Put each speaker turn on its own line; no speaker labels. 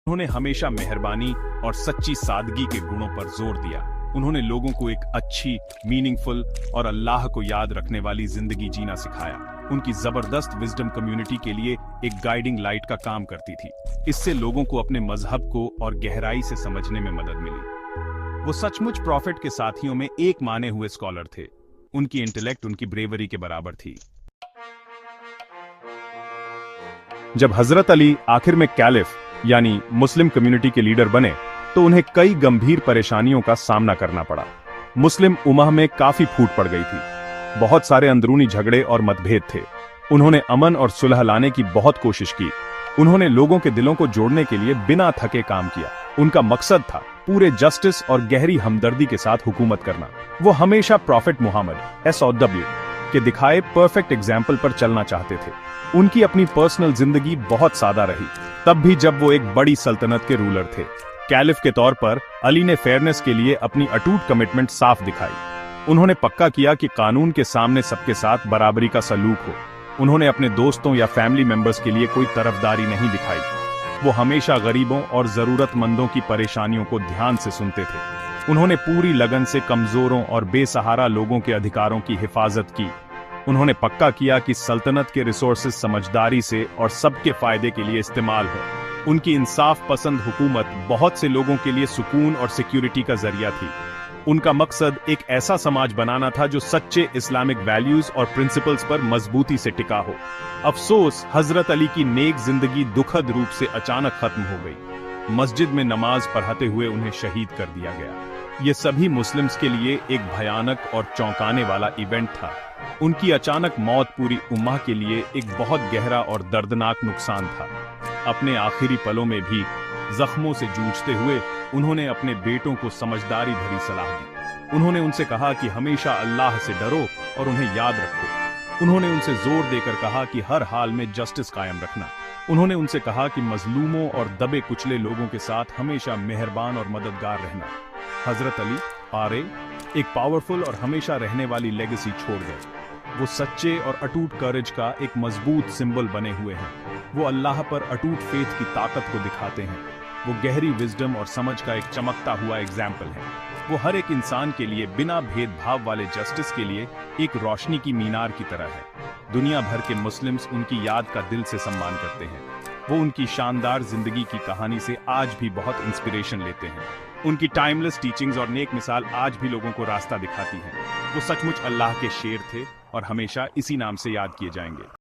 उन्होंने हमेशा मेहरबानी और सच्ची सादगी के गुणों पर जोर दिया। उन्होंने लोगों को एक अच्छी, मीनिंगफुल और अल्लाह को याद रखने वाली जिंदगी जीना सिखाया। उनकी जबरदस्त विजडम कम्युनिटी के लिए एक गाइडिंग लाइट का काम करती थी। इससे लोगों को अपने मजहब को और गहराई से समझने में मदद मिली। वो सचमुच प्रॉफिट के साथियों में एक माने हुए स्कॉलर थे। उनकी इंटेलेक्ट उनकी ब्रेवरी के बराबर थी। जब हजरत अली आखिर में कैलिफ यानी मुस्लिम कम्युनिटी के लीडर बने तो उन्हें कई गंभीर परेशानियों का सामना करना पड़ा। मुस्लिम उम्मह में काफी फूट पड़ गई थी। बहुत सारे अंदरूनी झगड़े और मतभेद थे। उन्होंने अमन और सुलह लाने की बहुत कोशिश की। उन्होंने लोगों के दिलों को जोड़ने के लिए बिना थके काम किया। उनका मकसद था पूरे जस्टिस और गहरी हमदर्दी के साथ हुकूमत करना। वो हमेशा प्रॉफिट मुहम्मद SOW के दिखाए परफेक्ट एग्जाम्पल पर चलना चाहते थे। उनकी अपनी पर्सनल जिंदगी बहुत सादा रही, तब भी जब वो एक बड़ी सल्तनत के रूलर थे। कैलिफ के तौर पर अली ने फेयरनेस के लिए अपनी अटूट कमिटमेंट साफ दिखाई। उन्होंने पक्का किया कि कानून के सामने सबके साथ बराबरी का सलूक हो। उन्होंने अपने दोस्तों या फैमिली मेंबर्स के लिए कोई तरफदारी नहीं दिखाई। वो हमेशा गरीबों और जरूरतमंदों की परेशानियों को ध्यान से सुनते थे। उन्होंने पूरी लगन से कमजोरों और बेसहारा लोगों के अधिकारों की हिफाजत की। उन्होंने पक्का किया कि सल्तनत के रिसोर्सेज समझदारी से और सबके फायदे के लिए इस्तेमाल हो। उनकी इंसाफ पसंद हुकूमत बहुत से लोगों के लिए सुकून और सिक्योरिटी का जरिया थी। उनका मकसद एक ऐसा समाज बनाना था जो सच्चे इस्लामिक वैल्यूज और प्रिंसिपल्स पर मजबूती से टिका हो। अफसोस, हजरत अली की नेक जिंदगी दुखद रूप से अचानक खत्म हो गई। मस्जिद में नमाज पढ़ाते हुए उन्हें शहीद कर दिया गया। ये सभी मुस्लिम्स के लिए एक भयानक और चौंकाने वाला इवेंट था। उनकी अचानक मौत पूरी उम्मा के लिए एक बहुत गहरा और दर्दनाक नुकसान था। अपने आखिरी पलों में भी जख्मों से जूझते हुए उन्होंने अपने बेटों को समझदारी भरी सलाह दी। उन्होंने उनसे कहा कि हमेशा अल्लाह से डरो और उन्हें याद रखो। उन्होंने उनसे जोर देकर कहा कि हर हाल में जस्टिस कायम रखना। उन्होंने उनसे कहा कि मजलूमों और दबे कुचले लोगों के साथ हमेशा मेहरबान और मददगार रहना। हजरत अली आरे एक पावरफुल और हमेशा रहने वाली लेगेसी छोड़ गए। वो सच्चे और अटूट करेज का एक मजबूत सिंबल बने हुए हैं। वो अल्लाह पर अटूट फेथ की ताकत को दिखाते हैं। वो गहरी विजडम और समझ का एक चमकता हुआ एग्जाम्पल है। वो हर एक इंसान के लिए बिना भेदभाव वाले जस्टिस के लिए एक रोशनी की मीनार की तरह है। दुनिया भर के मुस्लिम्स उनकी याद का दिल से सम्मान करते हैं। वो उनकी शानदार जिंदगी की कहानी से आज भी बहुत इंस्पिरेशन लेते हैं। उनकी टाइमलेस टीचिंग्स और नेक मिसाल आज भी लोगों को रास्ता दिखाती है। वो सचमुच अल्लाह के शेर थे और हमेशा इसी नाम से याद किए जाएंगे।